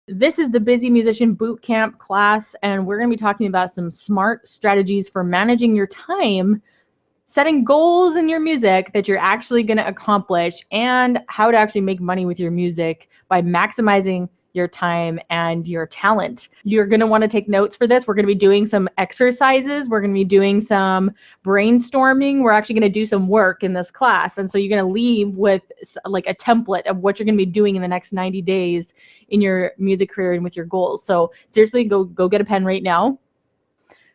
This is the Busy Musician Bootcamp class, and we're going to be talking about some smart strategies for managing your time, setting goals in your music that you're actually going to accomplish, and how to actually make money with your music by maximizing your time and your talent. You're going to want to take notes for this. We're going to be doing some exercises. We're going to be doing some brainstorming. We're actually going to do some work in this class. And so you're going to leave with like a template of what you're going to be doing in the next 90 days in your music career and with your goals. So seriously, go get a pen right now.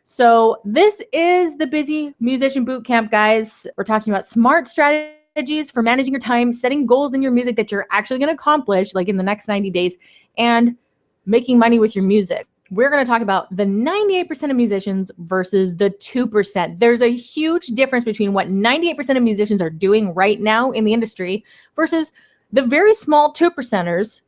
So this is the Busy Musician Bootcamp, guys. We're talking about smart strategies for managing your time, setting goals in your music that you're actually going to accomplish like in the next 90 days, and making money with your music. We're going to talk about the 98% of musicians versus the 2%. There's a huge difference between what 98% of musicians are doing right now in the industry versus the very small 2%ers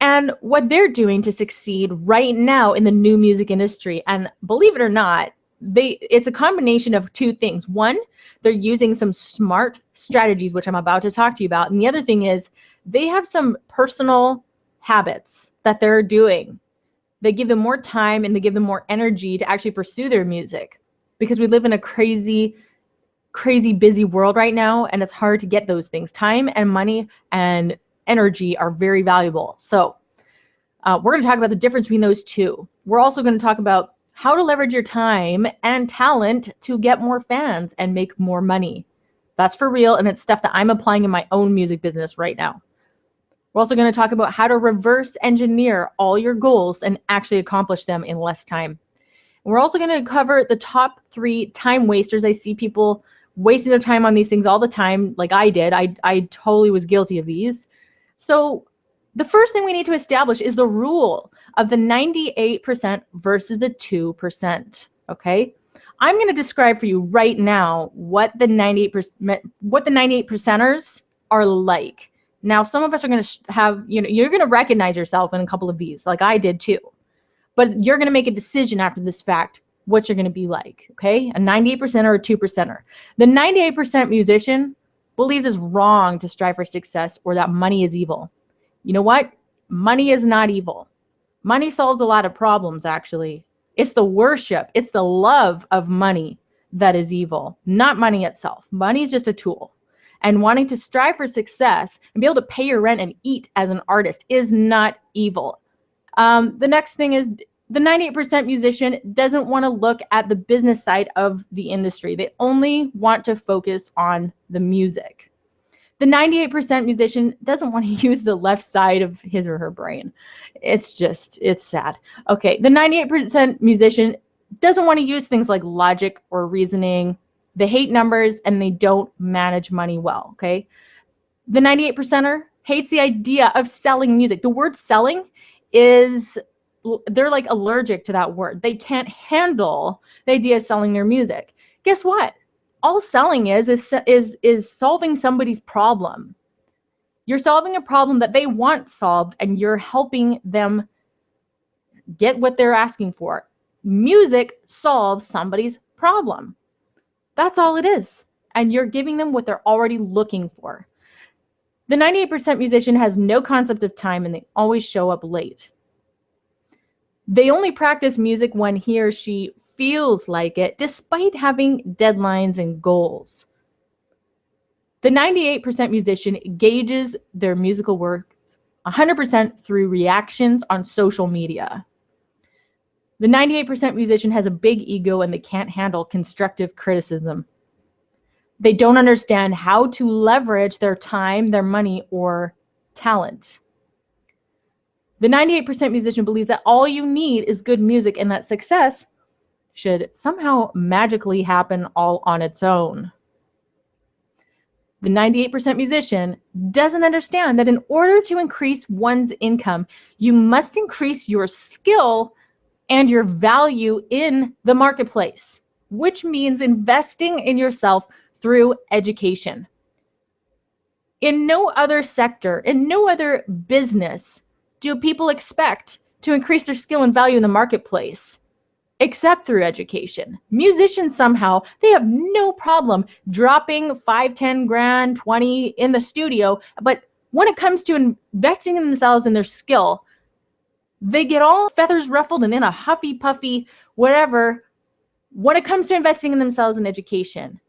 and what they're doing to succeed right now in the new music industry. And believe it or not, it's a combination of two things. One, they're using some smart strategies, which I'm about to talk to you about. And the other thing is they have some personal habits that they're doing. They give them more time and they give them more energy to actually pursue their music, because we live in a crazy busy world right now, and it's hard to get those things. Time and money and energy are very valuable. So we're going to talk about the difference between those two. We're also going to talk about how to leverage your time and talent to get more fans and make more money. That's for real, and it's stuff that I'm applying in my own music business right now. We're also going to talk about how to reverse engineer all your goals and actually accomplish them in less time. We're also going to cover the top 3 time wasters. I see people wasting their time on these things all the time, like I did. I totally was guilty of these. So the first thing we need to establish is the rule of the 98% versus the 2%, okay? I'm going to describe for you right now what the 98%ers are like. Now, some of us are going to have, you're going to recognize yourself in a couple of these, like I did too. But you're going to make a decision after this fact what you're going to be like, okay? A 98% or a 2%er. The 98% musician believes it's wrong to strive for success or that money is evil. You know what? Money is not evil. Money solves a lot of problems, actually. It's the worship, it's the love of money that is evil, not money itself. Money is just a tool. And wanting to strive for success and be able to pay your rent and eat as an artist is not evil. The next thing is the 98% musician doesn't want to look at the business side of the industry. They only want to focus on the music. The 98% musician doesn't want to use the left side of his or her brain. It's sad. Okay, the 98% musician doesn't want to use things like logic or reasoning. They hate numbers and they don't manage money well, okay? The 98%er hates the idea of selling music. The word selling they're like allergic to that word. They can't handle the idea of selling their music. Guess what? All selling is solving somebody's problem. You're solving a problem that they want solved, and you're helping them get what they're asking for. Music solves somebody's problem. That's all it is. And you're giving them what they're already looking for. The 98% musician has no concept of time, and they always show up late. They only practice music when he or she feels like it, despite having deadlines and goals. The 98% musician gauges their musical work 100% through reactions on social media. The 98% musician has a big ego and they can't handle constructive criticism. They don't understand how to leverage their time, their money, or talent. The 98% musician believes that all you need is good music and that success should somehow magically happen all on its own. The 98% musician doesn't understand that in order to increase one's income, you must increase your skill and your value in the marketplace, which means investing in yourself through education. In no other sector, in no other business, do people expect to increase their skill and value in the marketplace except through education. Musicians somehow, they have no problem dropping 5, 10 grand, 20 in the studio, but when it comes to investing in themselves and their skill, They get all feathers ruffled and in a huffy puffy, whatever, when it comes to investing in themselves and education.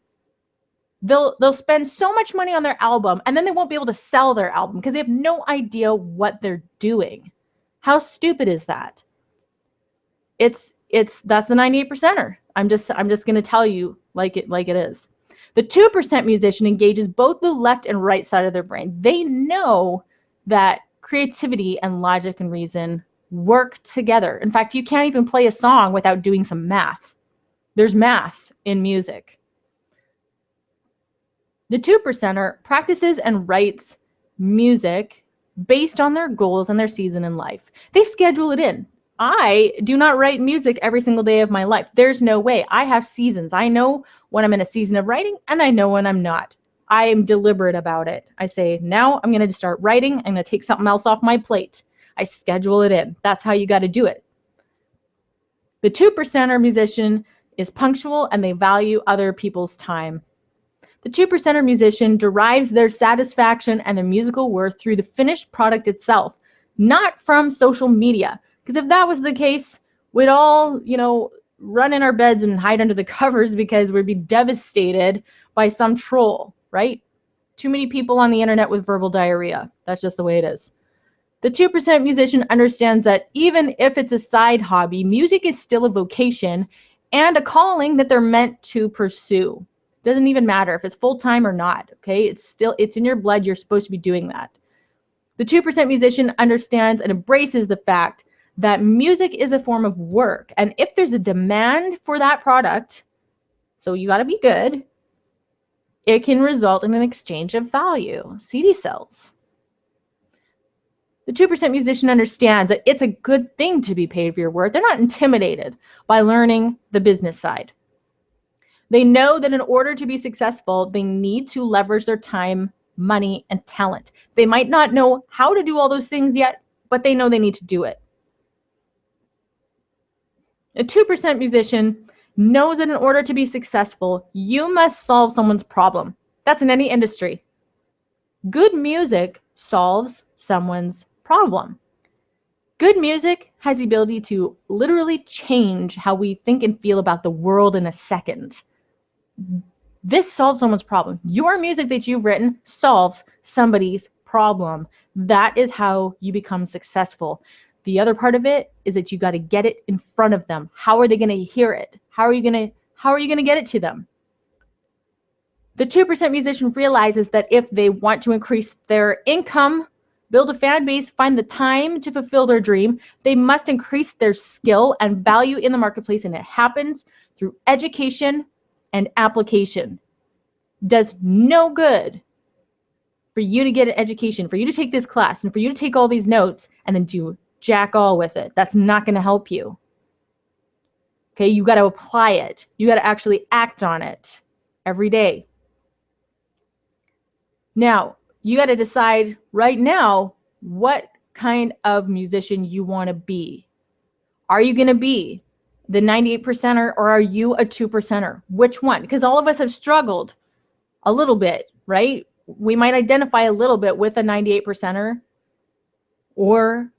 They'll spend so much money on their album and then they won't be able to sell their album because they have no idea what they're doing. How stupid is that? That's the 98%er. I'm just going to tell you like it is. The 2% musician engages both the left and right side of their brain. They know that creativity and logic and reason work together. In fact, you can't even play a song without doing some math. There's math in music. The 2%er practices and writes music based on their goals and their season in life. They schedule it in. I do not write music every single day of my life. There's no way. I have seasons. I know when I'm in a season of writing and I know when I'm not. I am deliberate about it. I say, now I'm going to start writing. I'm going to take something else off my plate. I schedule it in. That's how you got to do it. The 2%er musician is punctual and they value other people's time. The 2%er musician derives their satisfaction and their musical worth through the finished product itself, not from social media. Because if that was the case, we'd all, run in our beds and hide under the covers because we'd be devastated by some troll, right? Too many people on the internet with verbal diarrhea. That's just the way it is. The 2% musician understands that even if it's a side hobby, music is still a vocation and a calling that they're meant to pursue. Doesn't even matter if it's full-time or not, okay? It's in your blood. You're supposed to be doing that. The 2% musician understands and embraces the fact that music is a form of work. And if there's a demand for that product, so you got to be good, it can result in an exchange of value, CD sales. The 2% musician understands that it's a good thing to be paid for your work. They're not intimidated by learning the business side. They know that in order to be successful, they need to leverage their time, money, and talent. They might not know how to do all those things yet, but they know they need to do it. A 2% musician knows that in order to be successful, you must solve someone's problem. That's in any industry. Good music solves someone's problem. Good music has the ability to literally change how we think and feel about the world in a second. This solves someone's problem. Your music that you've written solves somebody's problem. That is how you become successful. The other part of it is that you got to get it in front of them. How are they going to hear it? How are you going to get it to them? The 2% musician realizes that if they want to increase their income, build a fan base, find the time to fulfill their dream, they must increase their skill and value in the marketplace, and it happens through education and application. Does no good for you to get an education, for you to take this class, and for you to take all these notes and then do jack all with it. That's not going to help you. Okay, you got to apply it. You got to actually act on it every day. Now, you got to decide right now what kind of musician you want to be. Are you going to be the 98%er or are you a 2%er? Which one? Because all of us have struggled a little bit, right? We might identify a little bit with a 98%er, or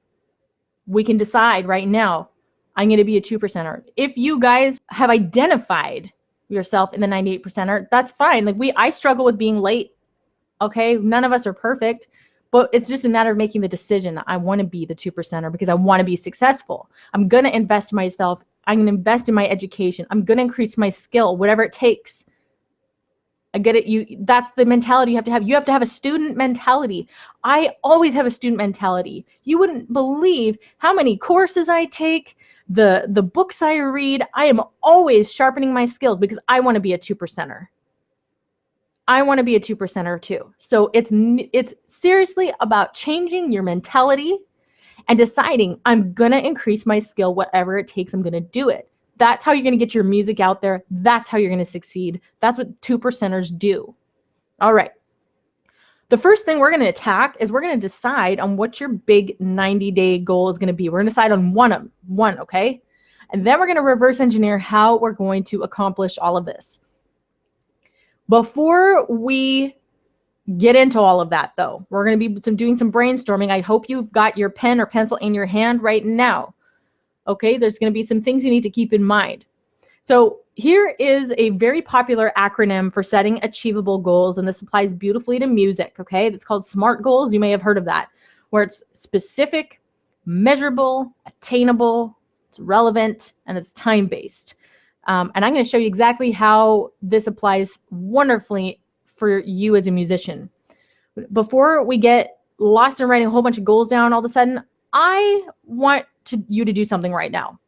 we can decide right now, I'm going to be a 2%er. If you guys have identified yourself in the 98%er, that's fine. I struggle with being late. Okay, none of us are perfect, but it's just a matter of making the decision that I want to be the 2%er because I want to be successful. I'm going to invest in myself. I'm going to invest in my education. I'm going to increase my skill, whatever it takes. I get it. That's the mentality you have to have. You have to have a student mentality. I always have a student mentality. You wouldn't believe how many courses I take, the books I read. I am always sharpening my skills because I want to be a 2%er. I want to be a 2%er too. So it's seriously about changing your mentality and deciding I'm going to increase my skill, whatever it takes, I'm going to do it. That's how you're going to get your music out there. That's how you're going to succeed. That's what 2%ers do. All right. The first thing we're going to attack is we're going to decide on what your big 90-day goal is going to be. We're going to decide on one, okay? And then we're going to reverse engineer how we're going to accomplish all of this. Before we get into all of that though. We're going to be doing some brainstorming. I hope you've got your pen or pencil in your hand right now. Okay, there's going to be some things you need to keep in mind. So here is a very popular acronym for setting achievable goals, and this applies beautifully to music, okay? It's called SMART goals. You may have heard of that, where it's specific, measurable, attainable, it's relevant, and it's time-based. And I'm going to show you exactly how this applies wonderfully for you as a musician. Before we get lost in writing a whole bunch of goals down all of a sudden, I want you to do something right now.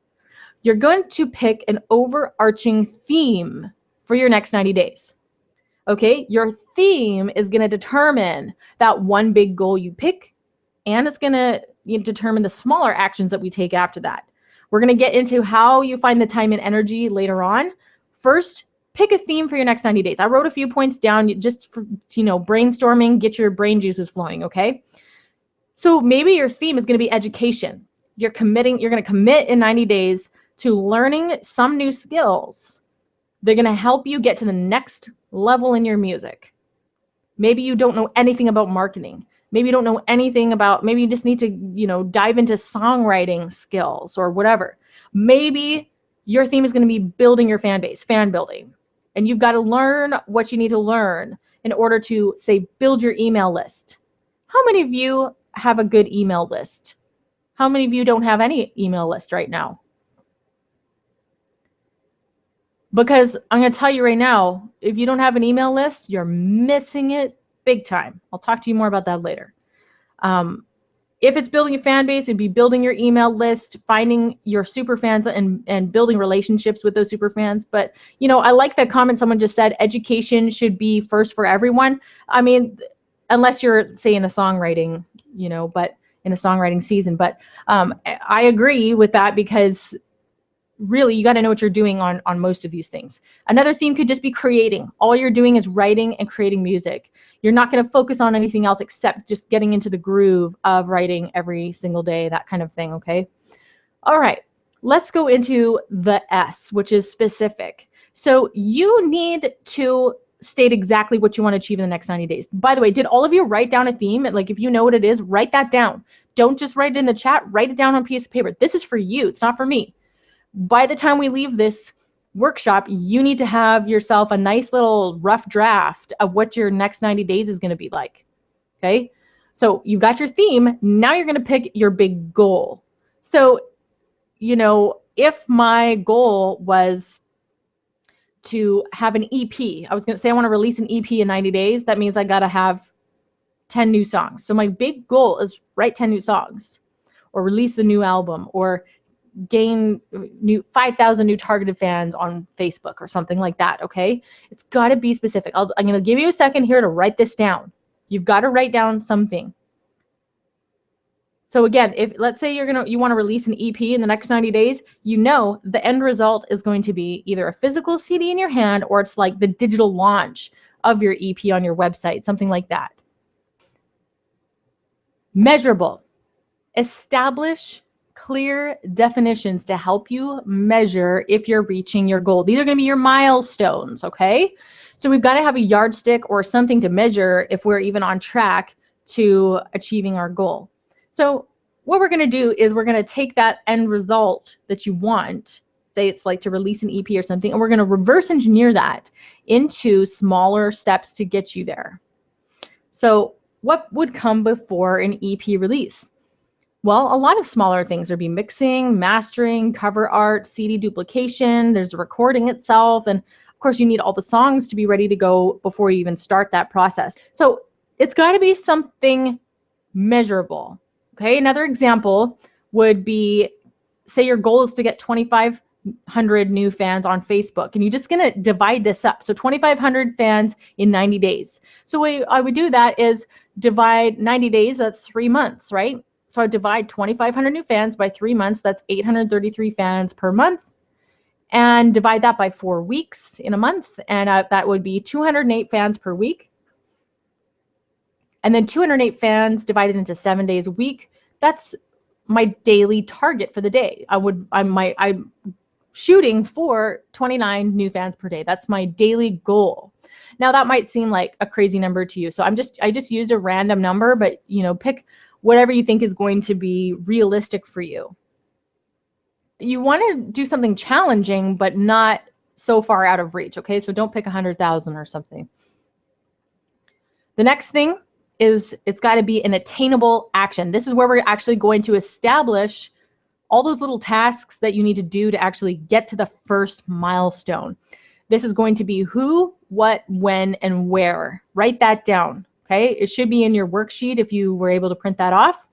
You're going to pick an overarching theme for your next 90 days. Okay, your theme is going to determine that one big goal you pick, and it's going to determine the smaller actions that we take after that. We're going to get into how you find the time and energy later on. First, pick a theme for your next 90 days. I wrote a few points down just for, brainstorming, get your brain juices flowing, okay? So maybe your theme is going to be education. You're going to commit in 90 days to learning some new skills. They're going to help you get to the next level in your music. Maybe you don't know anything about marketing. Maybe you don't know anything about, maybe you just need to, dive into songwriting skills or whatever. Maybe your theme is going to be building your fan base, fan building. And you've got to learn what you need to learn in order to, say, build your email list. How many of you have a good email list? How many of you don't have any email list right now? Because I'm going to tell you right now, if you don't have an email list, you're missing it big time. I'll talk to you more about that later. If it's building a fan base, it'd be building your email list, finding your super fans and building relationships with those super fans. But, I like that comment someone just said, education should be first for everyone. I mean, unless you're, say, in a songwriting, but in a songwriting season. But I agree with that because really, you got to know what you're doing on most of these things. Another theme could just be creating. All you're doing is writing and creating music. You're not going to focus on anything else except just getting into the groove of writing every single day, that kind of thing, okay? All right, let's go into the S, which is specific. So you need to state exactly what you want to achieve in the next 90 days. By the way, did all of you write down a theme? Like, if you know what it is, write that down. Don't just write it in the chat. Write it down on a piece of paper. This is for you. It's not for me. By the time we leave this workshop, you need to have yourself a nice little rough draft of what your next 90 days is going to be like. Okay. So you've got your theme. Now you're going to pick your big goal. So, if my goal was to have an EP, I was going to say I want to release an EP in 90 days. That means I got to have 10 new songs. So my big goal is write 10 new songs or release the new album or gain 5,000 new targeted fans on Facebook or something like that, okay? It's got to be specific. I'm going to give you a second here to write this down. You've got to write down something. So again, if let's say you want to release an EP in the next 90 days, the end result is going to be either a physical CD in your hand or it's like the digital launch of your EP on your website, something like that. Measurable. Establish clear definitions to help you measure if you're reaching your goal. These are going to be your milestones, okay? So we've got to have a yardstick or something to measure if we're even on track to achieving our goal. So what we're going to do is we're going to take that end result that you want, say it's like to release an EP or something, and we're going to reverse engineer that into smaller steps to get you there. So what would come before an EP release? Well, a lot of smaller things would be mixing, mastering, cover art, CD duplication. There's the recording itself. And of course, you need all the songs to be ready to go before you even start that process. So it's got to be something measurable. Okay. Another example would be, say your goal is to get 2,500 new fans on Facebook, and you're just going to divide this up. So 2,500 fans in 90 days. So the way I would do that is divide 90 days. That's 3 months, right? So I divide 2,500 new fans by 3 months. That's 833 fans per month. And divide that by 4 weeks in a month. And that would be 208 fans per week. And then 208 fans divided into 7 days a week. That's my daily target for the day. I shooting for 29 new fans per day. That's my daily goal. Now that might seem like a crazy number to you. So I just used a random number, but pick whatever you think is going to be realistic for you. You want to do something challenging, but not so far out of reach. Okay. So don't pick 100,000 or something. The next thing is it's got to be an attainable action. This is where we're actually going to establish all those little tasks that you need to do to actually get to the first milestone. This is going to be who, what, when, and where. Write that down, okay? It should be in your worksheet if you were able to print that off.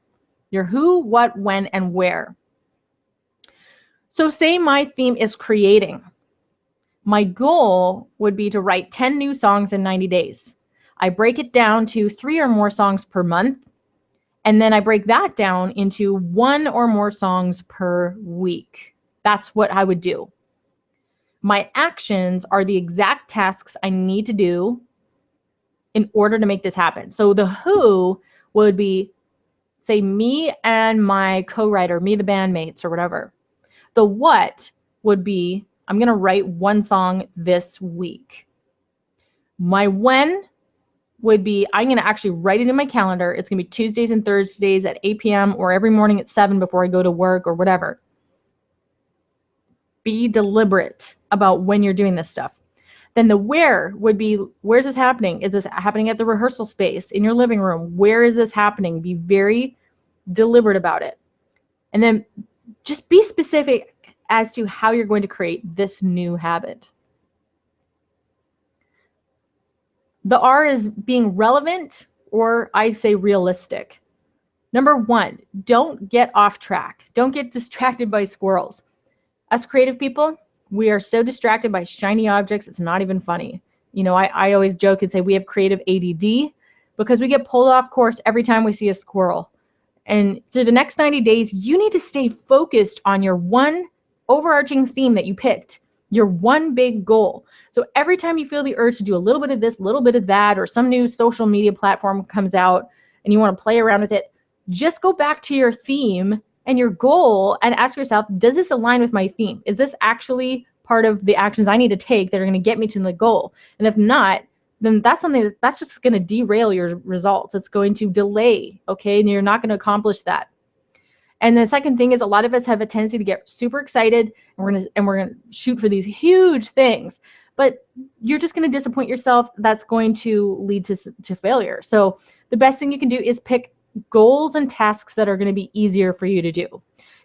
Your who, what, when, and where. So say my theme is creating. My goal would be to write 10 new songs in 90 days. I break it down to 3 or more songs per month. And then I break that down into 1 or more songs per week. That's what I would do. My actions are the exact tasks I need to do in order to make this happen. So the who would be, say, me and my co-writer, me, the bandmates, or whatever. The what would be, I'm going to write 1 song this week. My when would be, I'm going to actually write it in my calendar. It's going to be Tuesdays and Thursdays at 8 p.m. or every morning at 7 before I go to work or whatever. Be deliberate about when you're doing this stuff. Then the where would be, where's this happening? Is this happening at the rehearsal space, in your living room? Where is this happening? Be very deliberate about it. And then just be specific as to how you're going to create this new habit. The R is being relevant, or I say realistic. Number 1, don't get off track. Don't get distracted by squirrels. Us creative people, we are so distracted by shiny objects, it's not even funny. I always joke and say we have creative ADD because we get pulled off course every time we see a squirrel. And through the next 90 days, you need to stay focused on your one overarching theme that you picked, your one big goal. So every time you feel the urge to do a little bit of this, a little bit of that, or some new social media platform comes out and you want to play around with it, just go back to your theme and your goal and ask yourself, does this align with my theme? Is this actually part of the actions I need to take that are going to get me to the goal? And if not, then that's something that's just going to derail your results. It's going to delay, okay? And you're not going to accomplish that. And the second thing is, a lot of us have a tendency to get super excited and we're gonna shoot for these huge things, but you're just going to disappoint yourself. That's going to lead to failure. So the best thing you can do is pick goals and tasks that are going to be easier for you to do.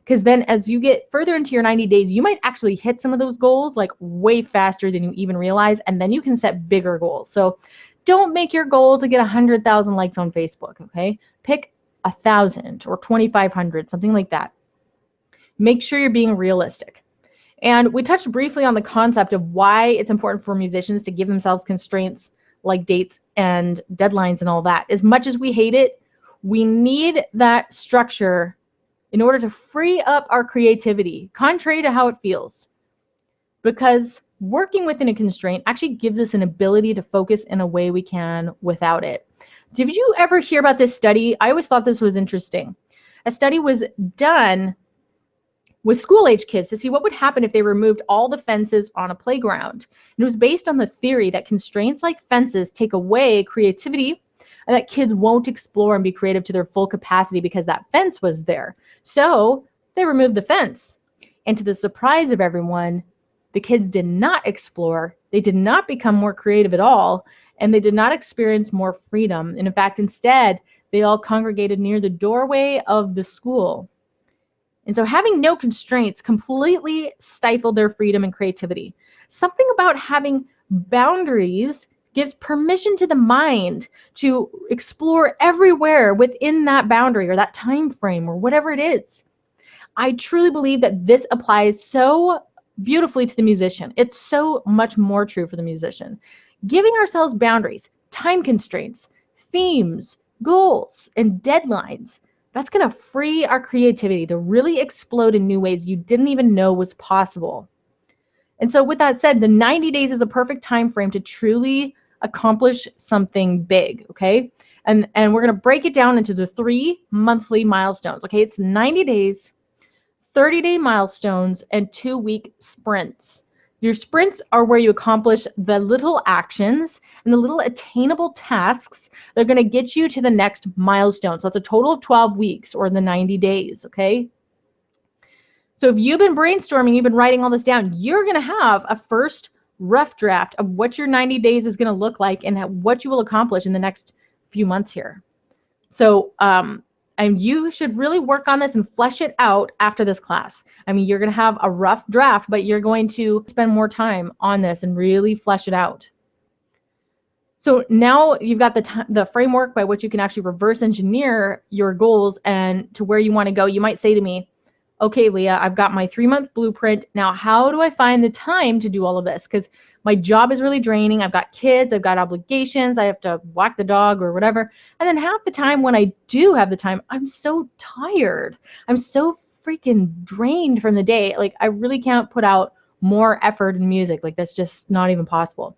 Because then as you get further into your 90 days, you might actually hit some of those goals like way faster than you even realize. And then you can set bigger goals. So don't make your goal to get 100,000 likes on Facebook, okay? Pick 1,000 or 2,500, something like that. Make sure you're being realistic. And we touched briefly on the concept of why it's important for musicians to give themselves constraints like dates and deadlines and all that. As much as we hate it, we need that structure in order to free up our creativity, contrary to how it feels. Because working within a constraint actually gives us an ability to focus in a way we can without it. Did you ever hear about this study? I always thought this was interesting. A study was done with school-age kids to see what would happen if they removed all the fences on a playground. And it was based on the theory that constraints like fences take away creativity and that kids won't explore and be creative to their full capacity because that fence was there. So they removed the fence. And to the surprise of everyone, the kids did not explore. They did not become more creative at all. And they did not experience more freedom. And in fact, instead, they all congregated near the doorway of the school. And so having no constraints completely stifled their freedom and creativity. Something about having boundaries gives permission to the mind to explore everywhere within that boundary or that time frame or whatever it is. I truly believe that this applies so beautifully to the musician. It's so much more true for the musician. Giving ourselves boundaries, time constraints, themes, goals, and deadlines, that's going to free our creativity to really explode in new ways you didn't even know was possible. And so with that said, the 90 days is a perfect time frame to truly accomplish something big, okay? And we're going to break it down into the 3 monthly milestones, okay? It's 90 days, 30-day milestones, and 2-week sprints. Your sprints are where you accomplish the little actions and the little attainable tasks that are going to get you to the next milestone. So it's a total of 12 weeks or the 90 days, okay? So if you've been brainstorming, you've been writing all this down, you're going to have a first rough draft of what your 90 days is going to look like and what you will accomplish in the next few months here. So, and you should really work on this and flesh it out after this class. I mean, you're going to have a rough draft, but you're going to spend more time on this and really flesh it out. So now you've got the framework by which you can actually reverse engineer your goals and to where you want to go. You might say to me, okay, Leah, I've got my 3-month blueprint. Now, how do I find the time to do all of this? Because my job is really draining. I've got kids, I've got obligations, I have to walk the dog or whatever. And then half the time when I do have the time, I'm so tired. I'm so freaking drained from the day. Like, I really can't put out more effort in music. Like, that's just not even possible.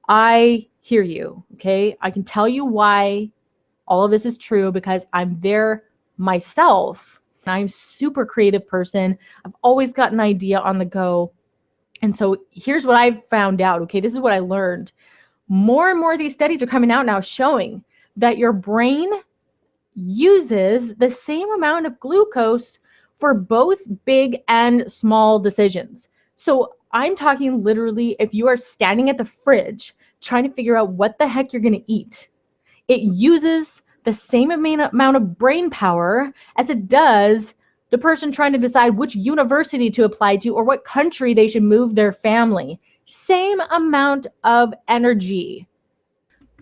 I hear you, okay? I can tell you why all of this is true because I'm there myself. I'm a super creative person. I've always got an idea on the go. And so here's what I've found out. Okay, this is what I learned. More and more of these studies are coming out now showing that your brain uses the same amount of glucose for both big and small decisions. So I'm talking literally if you are standing at the fridge trying to figure out what the heck you're going to eat, it uses the same amount of brain power as it does the person trying to decide which university to apply to or what country they should move their family. Same amount of energy.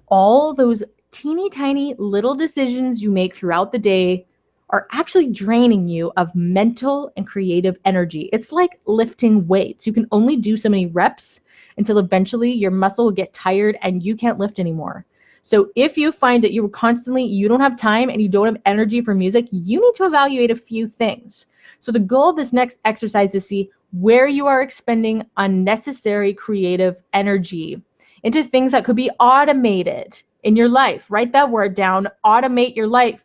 All those teeny tiny little decisions you make throughout the day are actually draining you of mental and creative energy. It's like lifting weights. You can only do so many reps until eventually your muscle will get tired and you can't lift anymore. So if you find that you don't have time and you don't have energy for music, you need to evaluate a few things. So the goal of this next exercise is to see where you are expending unnecessary creative energy into things that could be automated in your life. Write that word down, automate your life.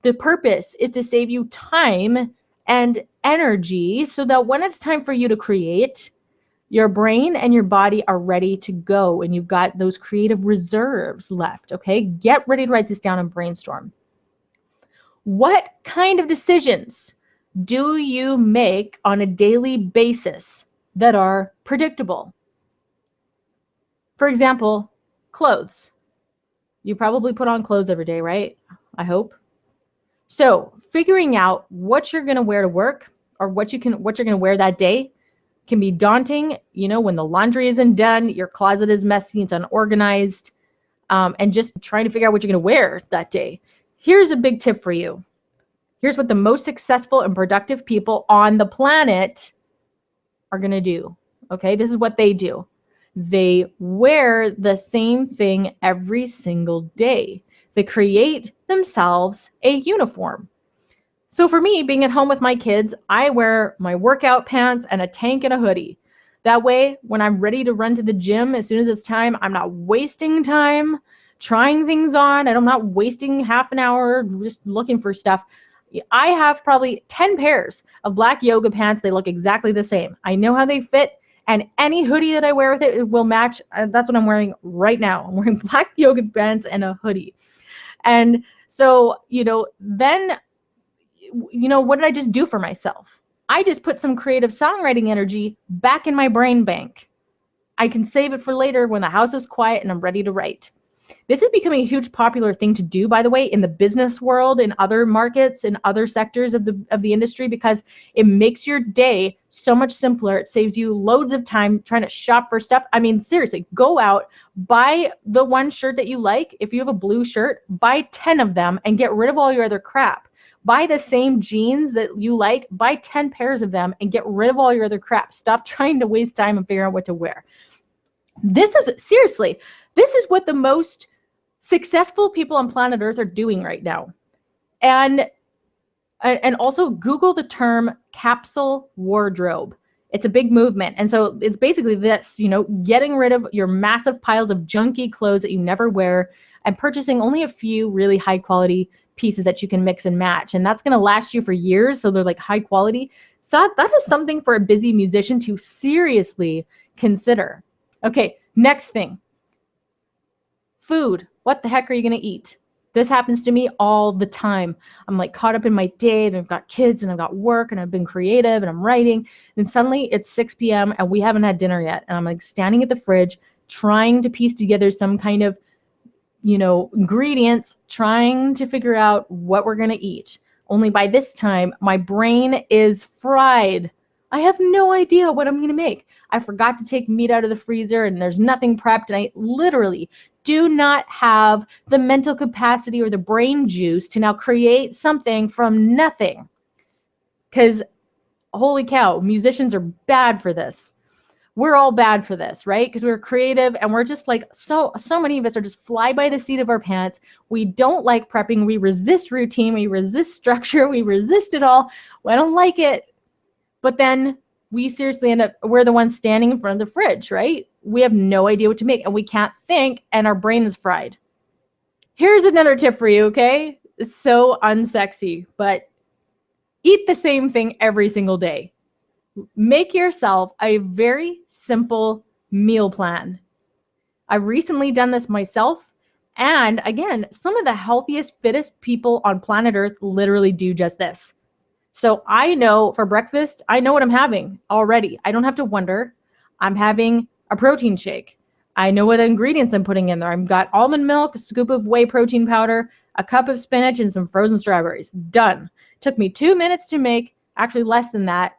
The purpose is to save you time and energy so that when it's time for you to create, your brain and your body are ready to go and you've got those creative reserves left, okay? Get ready to write this down and brainstorm. What kind of decisions do you make on a daily basis that are predictable? For example, clothes. You probably put on clothes every day, right? I hope. So figuring out what you're going to wear to work or what you're going to wear that day can be daunting. You know, when the laundry isn't done, your closet is messy, it's unorganized, and just trying to figure out what you're going to wear that day. Here's a big tip for you. Here's what the most successful and productive people on the planet are going to do. Okay, this is what they do. They wear the same thing every single day. They create themselves a uniform. So for me, being at home with my kids, I wear my workout pants and a tank and a hoodie. That way, when I'm ready to run to the gym, as soon as it's time, I'm not wasting time trying things on. I'm not wasting half an hour just looking for stuff. I have probably 10 pairs of black yoga pants. They look exactly the same. I know how they fit, and any hoodie that I wear with it will match. That's what I'm wearing right now. I'm wearing black yoga pants and a hoodie. And so, then what did I just do for myself? I just put some creative songwriting energy back in my brain bank. I can save it for later when the house is quiet and I'm ready to write. This is becoming a huge popular thing to do, by the way, in the business world, in other markets, in other sectors of the industry, because it makes your day so much simpler. It saves you loads of time trying to shop for stuff. I mean, seriously, go out, buy the one shirt that you like. If you have a blue shirt, buy 10 of them and get rid of all your other crap. Buy the same jeans that you like, buy 10 pairs of them and get rid of all your other crap. Stop trying to waste time and figure out what to wear. This is what the most successful people on planet Earth are doing right now. And also Google the term capsule wardrobe. It's a big movement. And so it's basically this, getting rid of your massive piles of junky clothes that you never wear and purchasing only a few really high quality pieces that you can mix and match, and that's going to last you for years. So they're like high quality. So that is something for a busy musician to seriously consider. Okay, next thing. Food. What the heck are you going to eat? This happens to me all the time. I'm like caught up in my day, and I've got kids and I've got work and I've been creative and I'm writing. And suddenly it's 6 p.m. and we haven't had dinner yet. And I'm like standing at the fridge trying to piece together some kind of, ingredients, trying to figure out what we're going to eat. Only by this time, my brain is fried. I have no idea what I'm going to make. I forgot to take meat out of the freezer and there's nothing prepped. And I literally do not have the mental capacity or the brain juice to now create something from nothing. Because holy cow, musicians are bad for this. We're all bad for this, right? Because we're creative and we're just like, so many of us are just fly by the seat of our pants. We don't like prepping. We resist routine. We resist structure. We resist it all. I don't like it. But then we seriously end up, we're the ones standing in front of the fridge, right? We have no idea what to make and we can't think and our brain is fried. Here's another tip for you, okay? It's so unsexy, but eat the same thing every single day. Make yourself a very simple meal plan. I've recently done this myself. And again, some of the healthiest, fittest people on planet Earth literally do just this. So I know for breakfast, I know what I'm having already. I don't have to wonder. I'm having a protein shake. I know what ingredients I'm putting in there. I've got almond milk, a scoop of whey protein powder, a cup of spinach, and some frozen strawberries. Done. Took me 2 minutes to make, actually less than that.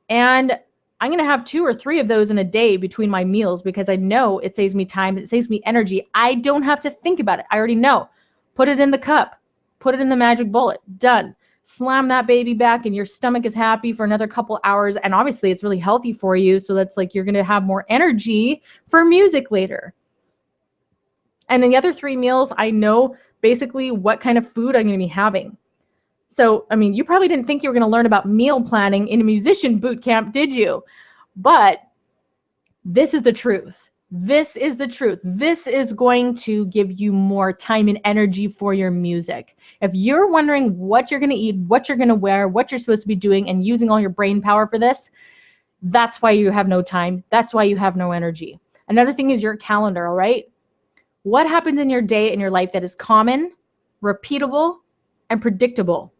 And I'm going to have 2 or 3 of those in a day between my meals because I know it saves me time. It saves me energy. I don't have to think about it. I already know. Put it in the cup. Put it in the magic bullet. Done. Slam that baby back and your stomach is happy for another couple hours. And obviously it's really healthy for you. So that's like you're going to have more energy for music later. And in the other 3 meals, I know basically what kind of food I'm going to be having. So, I mean, you probably didn't think you were going to learn about meal planning in a musician boot camp, did you? But this is the truth. This is the truth. This is going to give you more time and energy for your music. If you're wondering what you're going to eat, what you're going to wear, what you're supposed to be doing, and using all your brain power for this, that's why you have no time. That's why you have no energy. Another thing is your calendar, all right? What happens in your day, in your life that is common, repeatable, and predictable?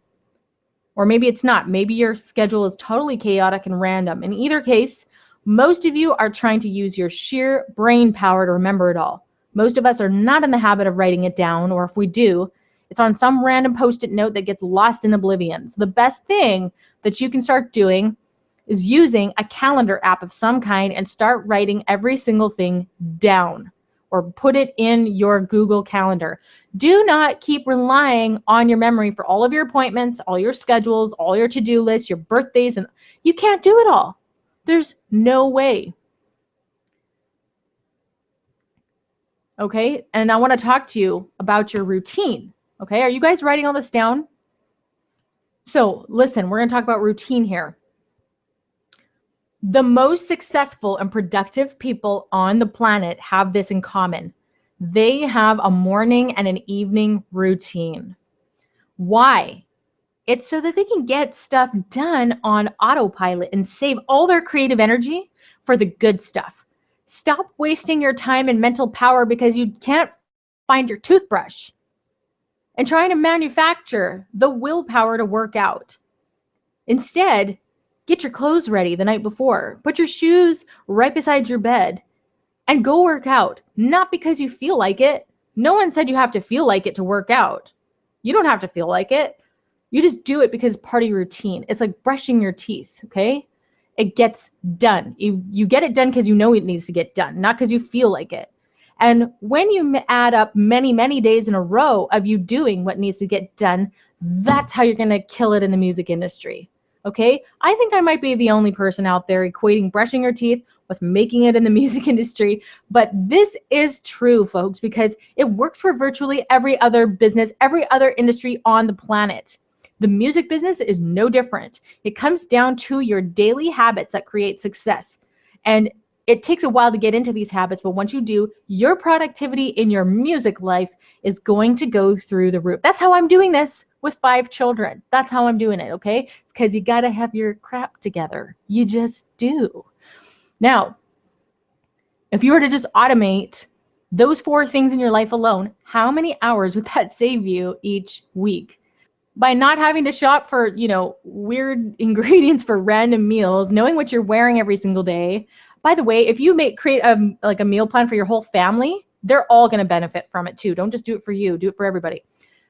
Or maybe it's not. Maybe your schedule is totally chaotic and random. In either case, most of you are trying to use your sheer brain power to remember it all. Most of us are not in the habit of writing it down, or if we do, it's on some random post-it note that gets lost in oblivion. So the best thing that you can start doing is using a calendar app of some kind and start writing every single thing down or put it in your Google Calendar. Do not keep relying on your memory for all of your appointments, all your schedules, all your to-do lists, your birthdays, and you can't do it all. There's no way. Okay, and I want to talk to you about your routine. Okay, are you guys writing all this down? So listen, we're going to talk about routine here. The most successful and productive people on the planet have this in common. They have a morning and an evening routine. Why? It's so that they can get stuff done on autopilot and save all their creative energy for the good stuff. Stop wasting your time and mental power because you can't find your toothbrush and trying to manufacture the willpower to work out. Instead, get your clothes ready the night before. Put your shoes right beside your bed and go work out. Not because you feel like it. No one said you have to feel like it to work out. You don't have to feel like it. You just do it because it's part of your routine. It's like brushing your teeth, okay? It gets done. You get it done because you know it needs to get done, not because you feel like it. And when you add up many, many days in a row of you doing what needs to get done, that's how you're going to kill it in the music industry. Okay, I think I might be the only person out there equating brushing your teeth with making it in the music industry. But this is true, folks, because it works for virtually every other business, every other industry on the planet. The music business is no different. It comes down to your daily habits that create success. And It takes a while to get into these habits, but once you do, your productivity in your music life is going to go through the roof. That's how I'm doing this with 5 children. That's how I'm doing it, okay? It's because you got to have your crap together. You just do. Now, if you were to just automate those 4 things in your life alone, how many hours would that save you each week? By not having to shop for, weird ingredients for random meals, knowing what you're wearing every single day. By the way, if you create a meal plan for your whole family, they're all going to benefit from it too. Don't just do it for you, do it for everybody.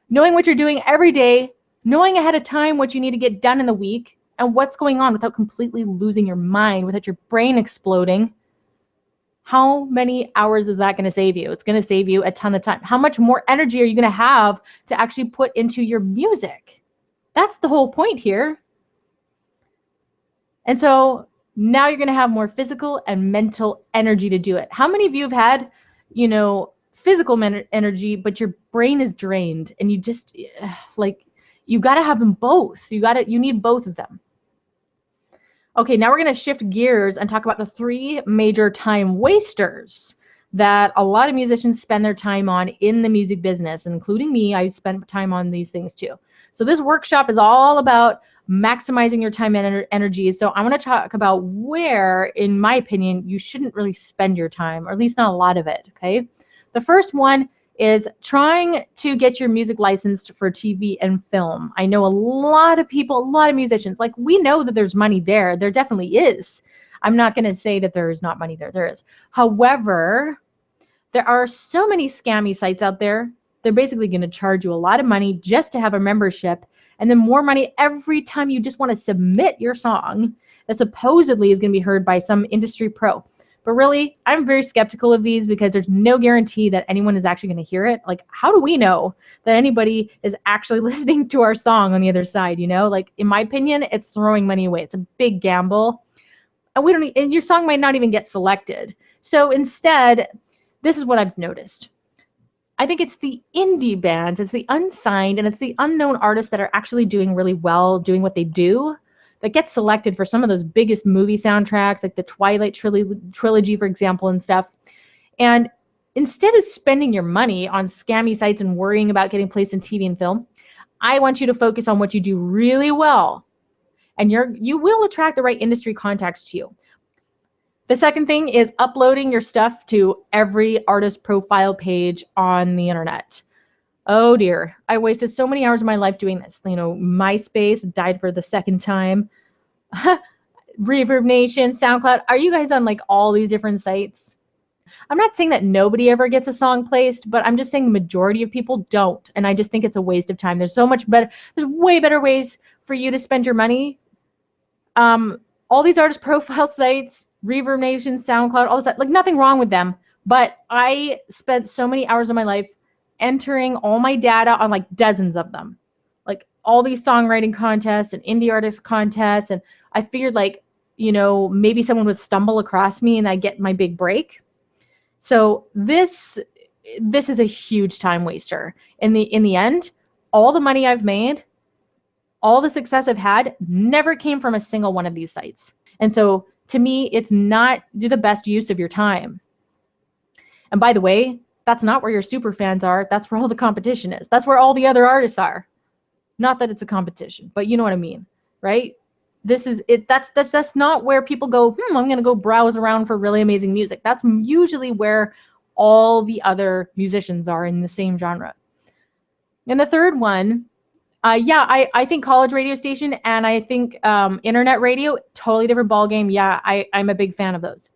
Knowing what you're doing every day, knowing ahead of time what you need to get done in the week and what's going on without completely losing your mind, without your brain exploding. How many hours is that going to save you? It's going to save you a ton of time. How much more energy are you going to have to actually put into your music? That's the whole point here. And so now you're going to have more physical and mental energy to do it. How many of you have had, physical energy, but your brain is drained and you just you got to have them both. You need both of them. Okay, now we're going to shift gears and talk about the 3 major time wasters that a lot of musicians spend their time on in the music business, including me. I spent time on these things too. So this workshop is all about maximizing your time and energy. So I want to talk about where, in my opinion, you shouldn't really spend your time, or at least not a lot of it, okay? The first one is trying to get your music licensed for TV and film. I know a lot of people, a lot of musicians, we know that there's money there. There definitely is. I'm not going to say that there is not money there. There is. However, there are so many scammy sites out there. They're basically going to charge you a lot of money just to have a membership, and then more money every time you just want to submit your song that supposedly is going to be heard by some industry pro. But really, I'm very skeptical of these because there's no guarantee that anyone is actually going to hear it. How do we know that anybody is actually listening to our song on the other side? In my opinion, it's throwing money away. It's a big gamble. And your song might not even get selected. So instead, this is what I've noticed. I think it's the indie bands, it's the unsigned, and it's the unknown artists that are actually doing really well, doing what they do, that gets selected for some of those biggest movie soundtracks, like the Twilight trilogy, for example, and stuff. And instead of spending your money on scammy sites and worrying about getting placed in TV and film, I want you to focus on what you do really well. And you will attract the right industry contacts to you. The second thing is uploading your stuff to every artist profile page on the internet. Oh dear, I wasted so many hours of my life doing this. MySpace died for the second time. Reverb Nation, SoundCloud. Are you guys on all these different sites? I'm not saying that nobody ever gets a song placed, but I'm just saying the majority of people don't. And I just think it's a waste of time. There's so much better. There's way better ways for you to spend your money. All these artist profile sites, Reverb Nation, SoundCloud, all this stuff, nothing wrong with them. But I spent so many hours of my life entering all my data on dozens of them, all these songwriting contests and indie artist contests. And I figured maybe someone would stumble across me and I get my big break. So this is a huge time waster. In the end, all the money I've made, all the success I've had never came from a single one of these sites. And so to me, it's not the best use of your time. And by the way, that's not where your super fans are. That's where all the competition is. That's where all the other artists are. Not that it's a competition, but you know what I mean, right? This is it. That's not where people go, I'm going to go browse around for really amazing music. That's usually where all the other musicians are in the same genre. And the third one, I think college radio station and I think internet radio, totally different ballgame. Yeah, I'm a big fan of those.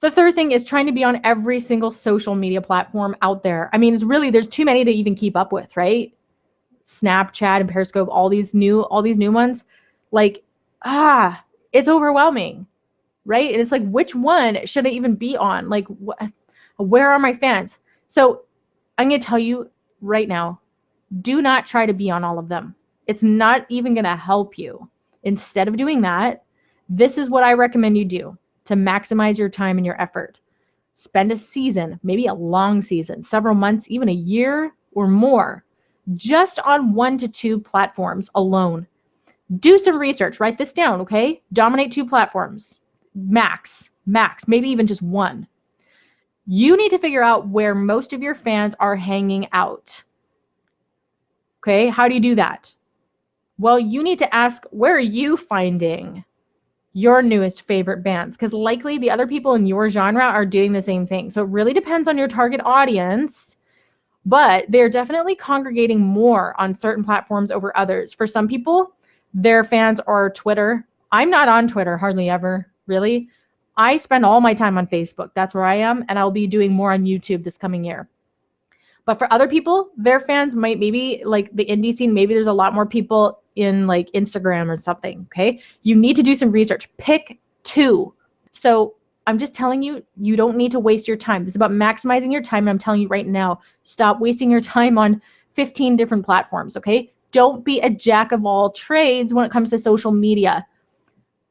The third thing is trying to be on every single social media platform out there. I mean, there's too many to even keep up with, right? Snapchat and Periscope, all these new ones, it's overwhelming, right? And it's which one should I even be on? Where are my fans? So I'm going to tell you right now, do not try to be on all of them. It's not even going to help you. Instead of doing that, this is what I recommend you do to maximize your time and your effort. Spend a season, maybe a long season, several months, even a year or more, just on 1 to 2 platforms alone. Do some research. Write this down, okay? Dominate 2 platforms. max, maybe even just one. You need to figure out where most of your fans are hanging out. Okay, how do you do that? Well, you need to ask, where are you finding your newest favorite bands? Because likely the other people in your genre are doing the same thing. So it really depends on your target audience, but they're definitely congregating more on certain platforms over others. For some people, their fans are Twitter. I'm not on Twitter hardly ever, really. I spend all my time on Facebook. That's where I am, and I'll be doing more on YouTube this coming year. But for other people, their fans might maybe like the indie scene, maybe there's a lot more people in like Instagram or something, okay? You need to do some research. Pick two. So I'm just telling you, you don't need to waste your time. This is about maximizing your time, and I'm telling you right now, stop wasting your time on 15 different platforms, okay? Don't be a jack of all trades when it comes to social media.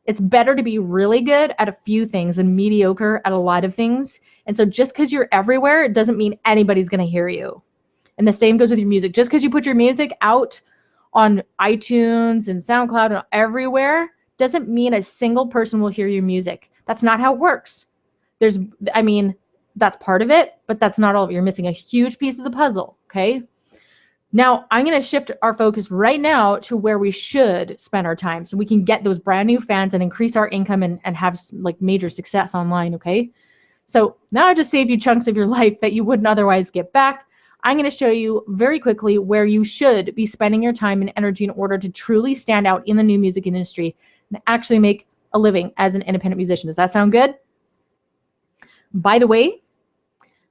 It's better to be really good at a few things and mediocre at a lot of things. And so just because you're everywhere, it doesn't mean anybody's going to hear you. And the same goes with your music. Just because you put your music out on iTunes and SoundCloud and everywhere doesn't mean a single person will hear your music. That's not how it works. That's part of it, but that's not all of it. You're missing a huge piece of the puzzle, okay? Now, I'm going to shift our focus right now to where we should spend our time so we can get those brand new fans and increase our income and have like major success online, okay? So now I just saved you chunks of your life that you wouldn't otherwise get back. I'm going to show you very quickly where you should be spending your time and energy in order to truly stand out in the new music industry and actually make a living as an independent musician. Does that sound good? By the way,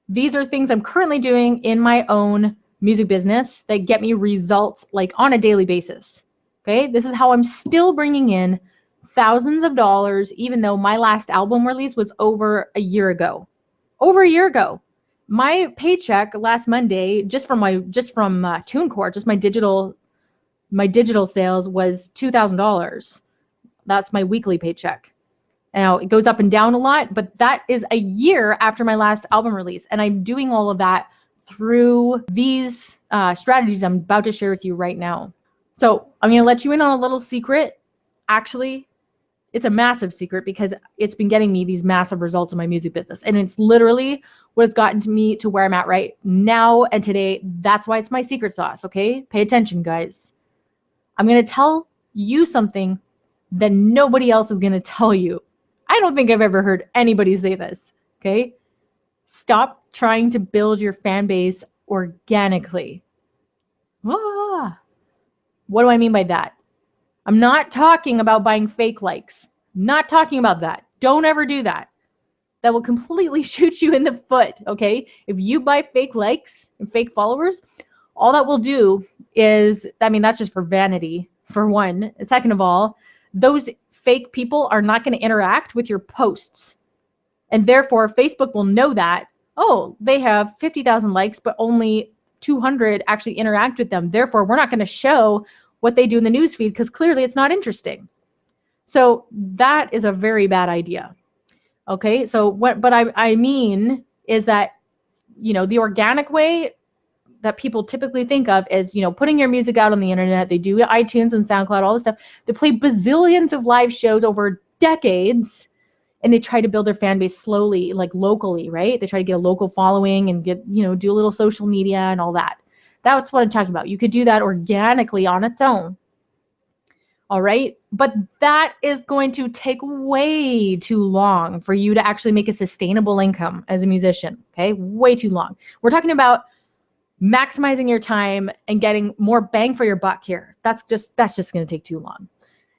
these are things I'm currently doing in my own music business that get me results like on a daily basis. Okay, this is how I'm still bringing in thousands of dollars, even though my last album release was over a year ago. Over a year ago, my paycheck last Monday, just from TuneCore, just my digital sales was $2,000. That's my weekly paycheck. Now it goes up and down a lot, but that is a year after my last album release, and I'm doing all of that through these strategies I'm about to share with you right now. So I'm going to let you in on a little secret. Actually, it's a massive secret because it's been getting me these massive results in my music business. And it's literally what has gotten to me to where I'm at right now and today. That's why it's my secret sauce, okay? Pay attention, guys. I'm going to tell you something that nobody else is going to tell you. I don't think I've ever heard anybody say this, okay? Stop trying to build your fan base organically. What do I mean by that? I'm not talking about buying fake likes. Not talking about that. Don't ever do that. That will completely shoot you in the foot, okay? If you buy fake likes and fake followers, all that will do is, that's just for vanity, for one. And second of all, those fake people are not going to interact with your posts. And therefore, Facebook will know that, oh, they have 50,000 likes, but only 200 actually interact with them. Therefore, we're not going to show what they do in the newsfeed because clearly it's not interesting. So that is a very bad idea. Okay, so what I mean is that, the organic way that people typically think of is, putting your music out on the internet. They do iTunes and SoundCloud, all this stuff. They play bazillions of live shows over decades. And they try to build their fan base slowly, like locally, right? They try to get a local following and get, do a little social media and all that. That's what I'm talking about. You could do that organically on its own. All right. But that is going to take way too long for you to actually make a sustainable income as a musician. Okay. Way too long. We're talking about maximizing your time and getting more bang for your buck here. That's just going to take too long.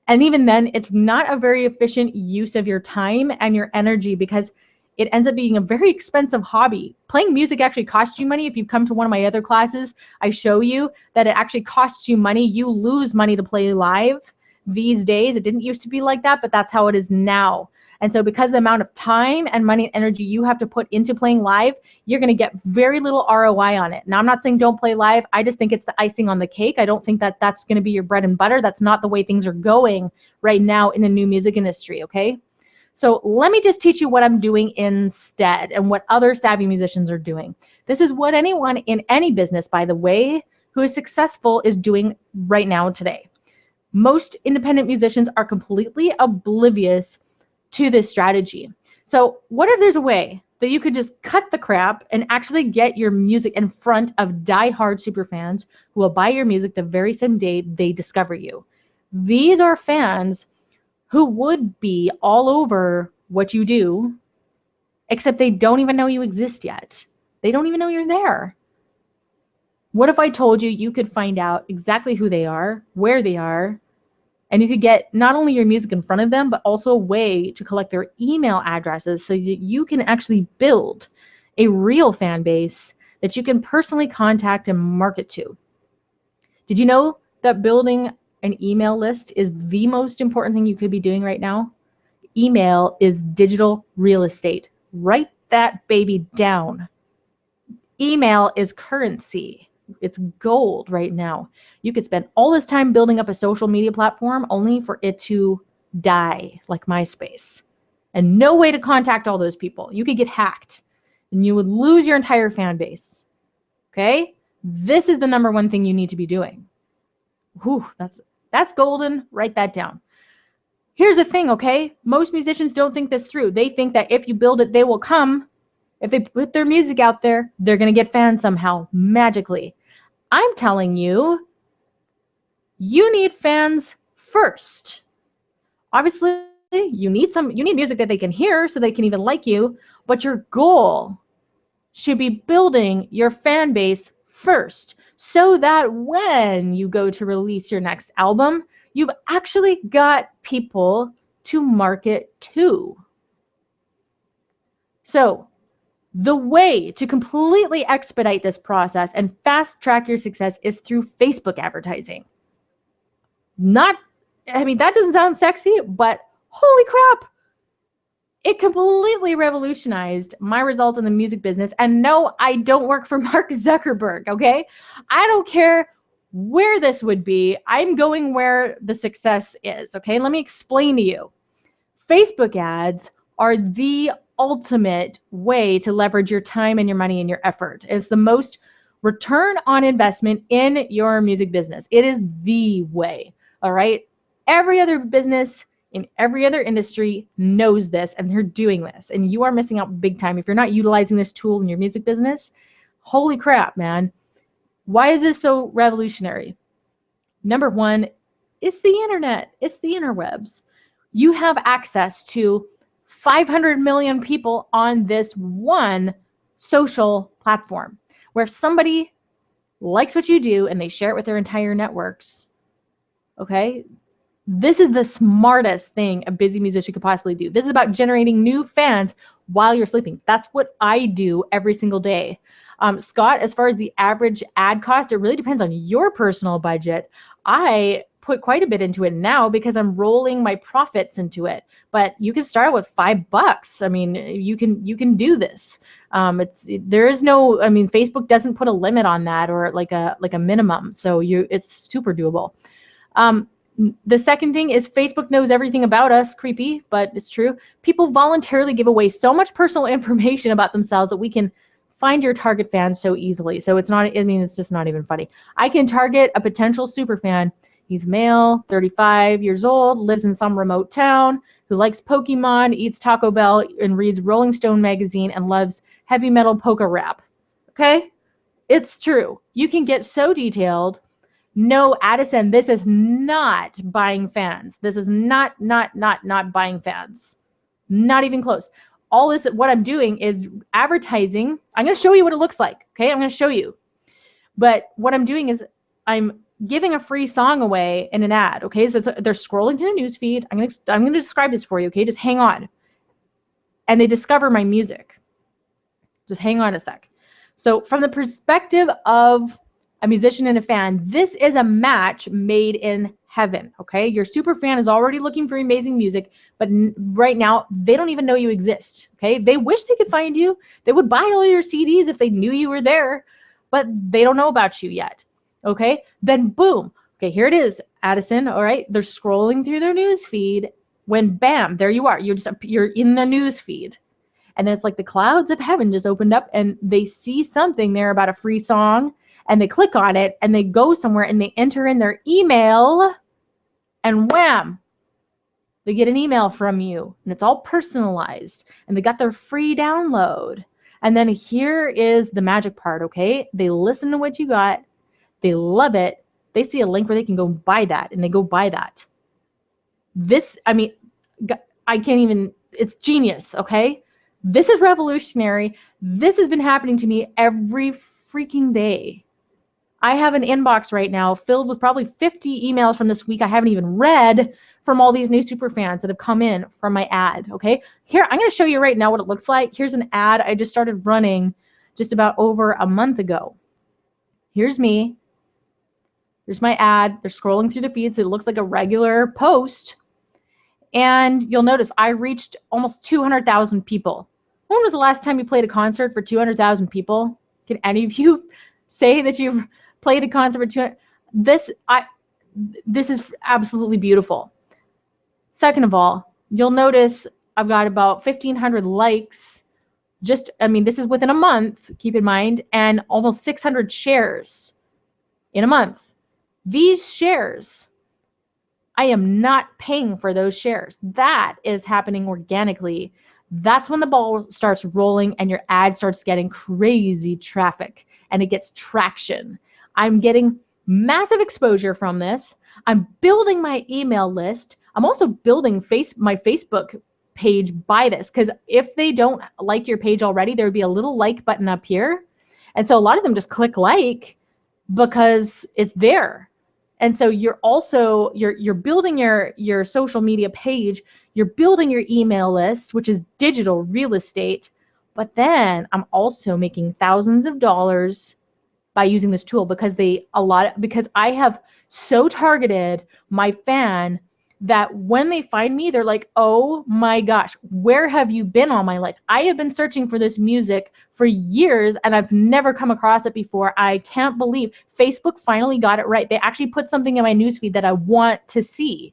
And even then, it's not a very efficient use of your time and your energy because it ends up being a very expensive hobby. Playing music actually costs you money. If you've come to one of my other classes, I show you that it actually costs you money. You lose money to play live these days. It didn't used to be like that, but that's how it is now. And so because of the amount of time and money and energy you have to put into playing live, you're going to get very little ROI on it. Now, I'm not saying don't play live. I just think it's the icing on the cake. I don't think that that's going to be your bread and butter. That's not the way things are going right now in the new music industry, okay? So let me just teach you what I'm doing instead and what other savvy musicians are doing. This is what anyone in any business, by the way, who is successful is doing right now today. Most independent musicians are completely oblivious to this strategy. So what if there's a way that you could just cut the crap and actually get your music in front of diehard superfans who will buy your music the very same day they discover you? These are fans who would be all over what you do, except they don't even know you exist yet. They don't even know you're there. What if I told you you could find out exactly who they are, where they are, and you could get not only your music in front of them, but also a way to collect their email addresses so that you can actually build a real fan base that you can personally contact and market to? Did you know that building an email list is the most important thing you could be doing right now? Email is digital real estate. Write that baby down. Email is currency. It's gold right now. You could spend all this time building up a social media platform only for it to die like MySpace and no way to contact all those people. You could get hacked and you would lose your entire fan base. Okay? This is the number one thing you need to be doing. Whew, that's golden. Write that down. Here's the thing, okay? Most musicians don't think this through. They think that if you build it, they will come. If they put their music out there, they're going to get fans somehow, magically. I'm telling you, you need fans first. Obviously, you need music that they can hear so they can even like you, but your goal should be building your fan base first so that when you go to release your next album, you've actually got people to market to. So, the way to completely expedite this process and fast track your success is through Facebook advertising. That doesn't sound sexy, but holy crap. It completely revolutionized my results in the music business. And no, I don't work for Mark Zuckerberg, okay? I don't care where this would be. I'm going where the success is, okay? Let me explain to you. Facebook ads are the ultimate way to leverage your time and your money and your effort. It's the most return on investment in your music business. It is the way, all right? Every other business in every other industry knows this, and they're doing this, and you are missing out big time if you're not utilizing this tool in your music business. Holy crap, man. Why is this so revolutionary? Number one, it's the internet. It's the interwebs. You have access to 500 million people on this one social platform where if somebody likes what you do and they share it with their entire networks, okay? This is the smartest thing a busy musician could possibly do. This is about generating new fans while you're sleeping. That's what I do every single day. Scott, as far as the average ad cost, it really depends on your personal budget. I put quite a bit into it now because I'm rolling my profits into it. But you can start with $5. I mean, you can do this. Facebook doesn't put a limit on that or like a minimum. So it's super doable. The second thing is Facebook knows everything about us. Creepy, but it's true. People voluntarily give away so much personal information about themselves that we can find your target fans so easily. So it's just not even funny. I can target a potential super fan. He's male, 35 years old, lives in some remote town, who likes Pokemon, eats Taco Bell, and reads Rolling Stone magazine and loves heavy metal polka rap. Okay? It's true. You can get so detailed. No, Addison, this is not buying fans. This is not buying fans. Not even close. All this, what I'm doing is advertising. I'm going to show you what it looks like. Okay, I'm going to show you. But what I'm doing is I'm giving a free song away in an ad. Okay, so they're scrolling through the newsfeed. I'm going to describe this for you. Okay, just hang on. And they discover my music. Just hang on a sec. So from the perspective of a musician and a fan, this is a match made in heaven, okay? Your super fan is already looking for amazing music, but right now, they don't even know you exist, okay? They wish they could find you. They would buy all your CDs if they knew you were there, but they don't know about you yet, okay? Then boom, okay, here it is, Addison, all right? They're scrolling through their news feed when bam, there you are. You're in the news feed. And then it's like the clouds of heaven just opened up and they see something there about a free song, and they click on it and they go somewhere and they enter in their email and wham, They get an email from you and it's all personalized and they got their free download. And then here is the magic part, okay? They listen to what you got. They love it. They see a link where they can go buy that and they go buy that. This, I mean, I can't even, it's genius, okay? This is revolutionary. This has been happening to me every freaking day. I have an inbox right now filled with probably 50 emails from this week I haven't even read from all these new super fans that have come in from my ad, okay? Here, I'm going to show you right now what it looks like. Here's an ad I just started running just about over a month ago. Here's me. Here's my ad. They're scrolling through the feed, so it looks like a regular post. And you'll notice I reached almost 200,000 people. When was the last time you played a concert for 200,000 people? Can any of you say that you've played a concert for 200? This is absolutely beautiful. Second of all, you'll notice I've got about 1,500 likes. This is within a month, keep in mind, and almost 600 shares in a month. These shares, I am not paying for those shares. That is happening organically. That's when the ball starts rolling and your ad starts getting crazy traffic and it gets traction. I'm getting massive exposure from this. I'm building my email list. I'm also building my Facebook page by this, because if they don't like your page already, there would be a little like button up here. And so a lot of them just click like because it's there. And so you're also, you're building your social media page, you're building your email list, which is digital real estate. But then I'm also making thousands of dollars by using this tool because I have so targeted my fan that when they find me, they're like, oh my gosh, where have you been all my life? I have been searching for this music for years and I've never come across it before. I can't believe Facebook finally got it right. They actually put something in my newsfeed that I want to see.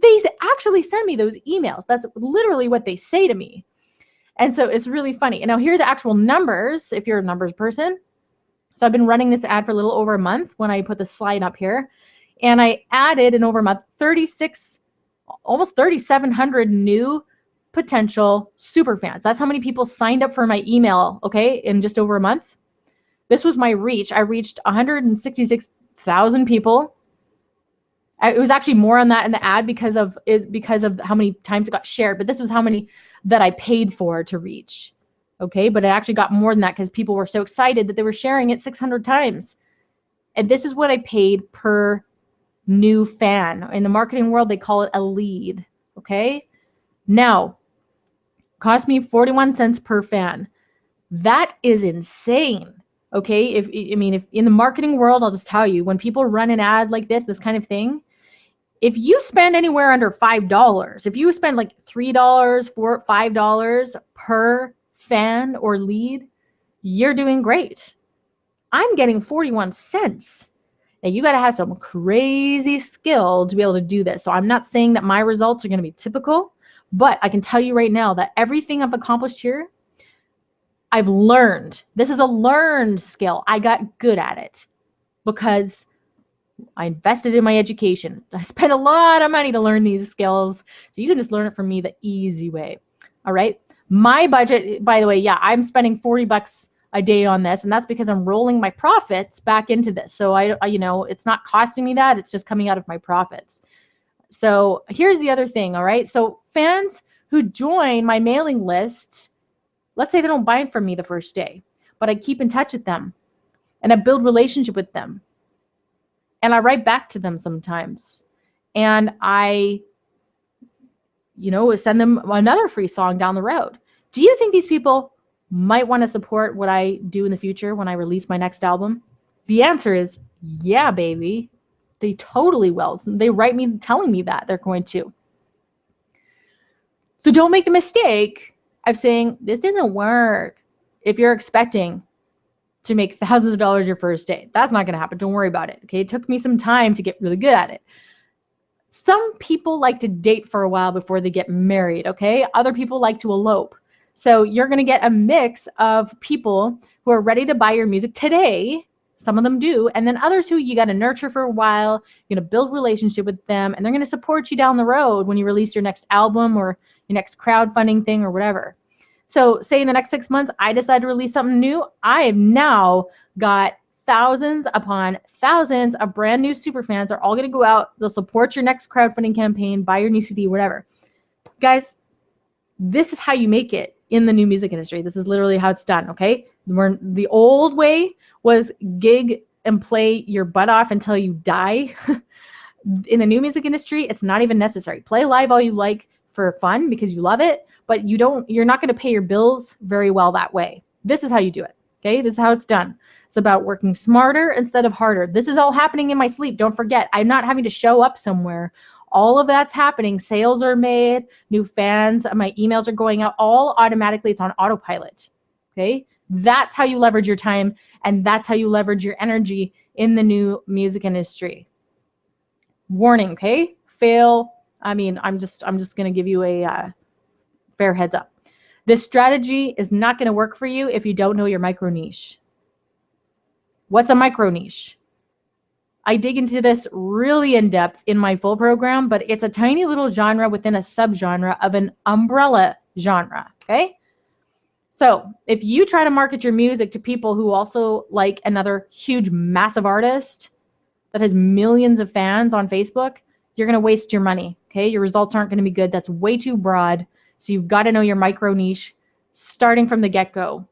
They actually send me those emails. That's literally what they say to me. And so it's really funny. And now here are the actual numbers, if you're a numbers person. So I've been running this ad for a little over a month when I put the slide up here. And I added in over a month, almost 3,700 new potential super fans. That's how many people signed up for my email, okay, in just over a month. This was my reach. I reached 166,000 people. It was actually more on that in the ad because of how many times it got shared. But this was how many that I paid for to reach. Okay, but it actually got more than that because people were so excited that they were sharing it 600 times. And this is what I paid per new fan. In the marketing world, they call it a lead. Okay, now cost me 41 cents per fan. That is insane. Okay, if in the marketing world, I'll just tell you, when people run an ad like this kind of thing, if you spend anywhere under $5, if you spend like $3, $4, $5 per fan or lead, you're doing great. I'm getting 41 cents. Now you got to have some crazy skill to be able to do this. So I'm not saying that my results are going to be typical, but I can tell you right now that everything I've accomplished here, I've learned. This is a learned skill. I got good at it because I invested in my education. I spent a lot of money to learn these skills. So you can just learn it from me the easy way. All right. My budget, by the way, yeah, I'm spending $40 a day on this, and that's because I'm rolling my profits back into this. So I it's not costing me that, it's just coming out of my profits. So here's the other thing, all right? So fans who join my mailing list, let's say they don't buy from me the first day, but I keep in touch with them and I build relationship with them. And I write back to them sometimes. And I send them another free song down the road. Do you think these people might want to support what I do in the future when I release my next album? The answer is yeah, baby. They totally will. They write me telling me that they're going to. So don't make the mistake of saying, this doesn't work if you're expecting to make thousands of dollars your first day. That's not going to happen. Don't worry about it. Okay. It took me some time to get really good at it. Some people like to date for a while before they get married. Okay. Other people like to elope. So you're going to get a mix of people who are ready to buy your music today. Some of them do. And then others who you got to nurture for a while. You're going to build relationship with them, and they're going to support you down the road when you release your next album or your next crowdfunding thing or whatever. So say in the next 6 months, I decide to release something new. I have now got thousands upon thousands of brand new super fans are all going to go out. They'll support your next crowdfunding campaign, buy your new CD, whatever. Guys, this is how you make it in the new music industry. This is literally how it's done, okay? The old way was gig and play your butt off until you die. In the new music industry, it's not even necessary. Play live all you like for fun because you love it, but you're not going to pay your bills very well that way. This is how you do it, okay? This is how it's done. It's about working smarter instead of harder. This is all happening in my sleep. Don't forget, I'm not having to show up somewhere. All of that's happening. Sales are made, new fans, my emails are going out, all automatically. It's on autopilot, okay? That's how you leverage your time, and that's how you leverage your energy in the new music industry. Warning, okay? I'm just going to give you a fair heads up. This strategy is not going to work for you if you don't know your micro niche. What's a micro niche? I dig into this really in depth in my full program, but it's a tiny little genre within a subgenre of an umbrella genre, okay? So if you try to market your music to people who also like another huge, massive artist that has millions of fans on Facebook, you're going to waste your money, okay? Your results aren't going to be good. That's way too broad. So you've got to know your micro niche starting from the get-go.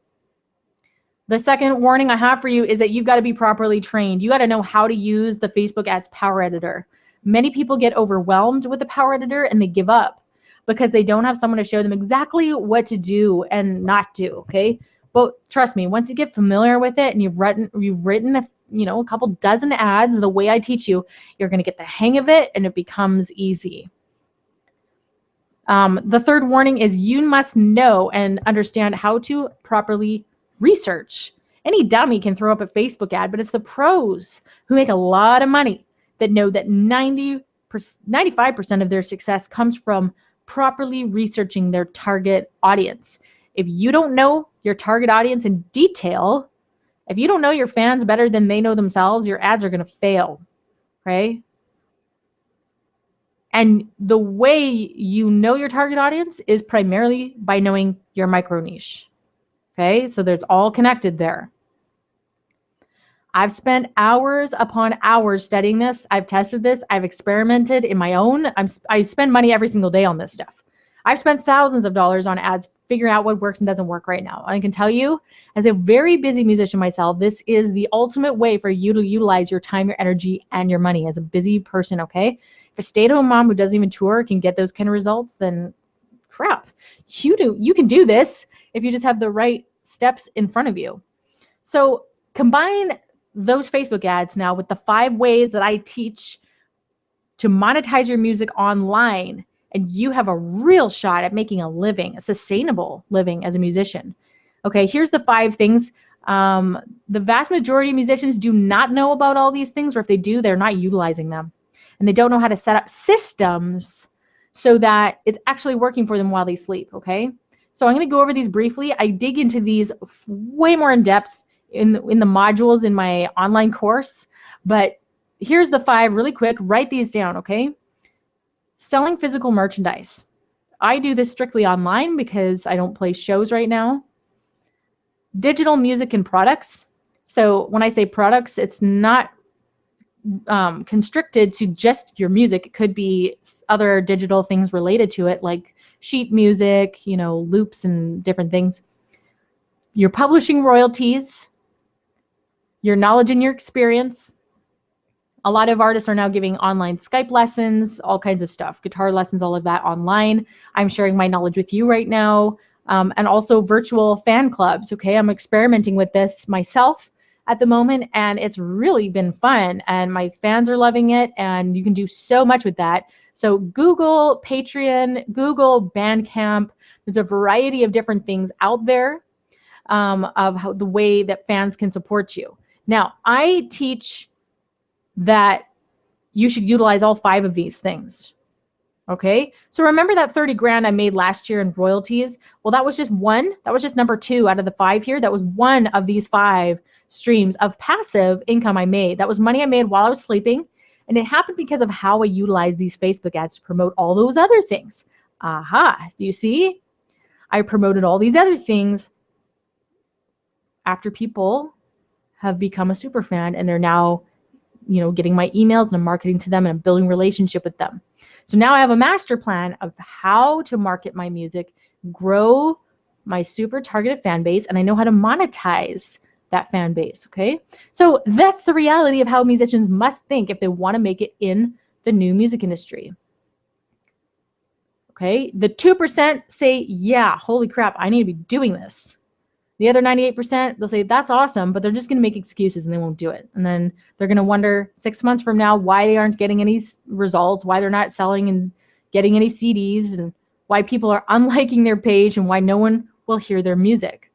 The second warning I have for you is that you've got to be properly trained. You got to know how to use the Facebook Ads Power Editor. Many people get overwhelmed with the Power Editor and they give up because they don't have someone to show them exactly what to do and not do, okay? But trust me, once you get familiar with it and you've written a couple dozen ads the way I teach you, you're going to get the hang of it and it becomes easy. The third warning is you must know and understand how to properly research. Any dummy can throw up a Facebook ad, but it's the pros who make a lot of money that know that 95% of their success comes from properly researching their target audience. If you don't know your target audience in detail, if you don't know your fans better than they know themselves, your ads are going to fail, okay? And the way you know your target audience is primarily by knowing your micro niche. Okay, so there's all connected there. I've spent hours upon hours studying this. I've tested this. I've experimented in my own. I spend money every single day on this stuff. I've spent thousands of dollars on ads figuring out what works and doesn't work right now. And I can tell you, as a very busy musician myself, this is the ultimate way for you to utilize your time, your energy, and your money as a busy person, okay? If a stay-at-home mom who doesn't even tour can get those kind of results, then crap. You can do this if you just have the right steps in front of you. So combine those Facebook ads now with the 5 ways that I teach to monetize your music online, and you have a real shot at making a living, a sustainable living as a musician. Okay, here's the 5 things. The vast majority of musicians do not know about all these things, or if they do, they're not utilizing them. And they don't know how to set up systems so that it's actually working for them while they sleep, okay? So I'm going to go over these briefly. I dig into these way more in depth in the modules in my online course, but here's the 5 really quick. Write these down, okay? Selling physical merchandise. I do this strictly online because I don't play shows right now. Digital music and products. So when I say products, it's not constricted to just your music. It could be other digital things related to it, like sheet music, loops and different things. Your publishing royalties, your knowledge and your experience. A lot of artists are now giving online Skype lessons, all kinds of stuff, guitar lessons, all of that online. I'm sharing my knowledge with you right now. And also virtual fan clubs, okay? I'm experimenting with this myself at the moment, and it's really been fun, and my fans are loving it, and you can do so much with that. So Google Patreon, Google Bandcamp, there's a variety of different things out there of the way that fans can support you. Now, I teach that you should utilize all 5 of these things, Okay. So remember that 30 grand I made last year in royalties? Well, that was just one. That was just number 2 out of the 5 here. That was one of these 5 streams of passive income I made. That was money I made while I was sleeping. And it happened because of how I utilized these Facebook ads to promote all those other things. Aha. Do you see? I promoted all these other things after people have become a super fan and they're now, getting my emails and I'm marketing to them and I'm building relationship with them. So now I have a master plan of how to market my music, grow my super targeted fan base, and I know how to monetize that fan base, okay? So that's the reality of how musicians must think if they want to make it in the new music industry. Okay, the 2% say, yeah, holy crap, I need to be doing this. The other 98%, they'll say, that's awesome, but they're just going to make excuses and they won't do it. And then they're going to wonder 6 months from now why they aren't getting any results, why they're not selling and getting any CDs, and why people are unliking their page and why no one will hear their music.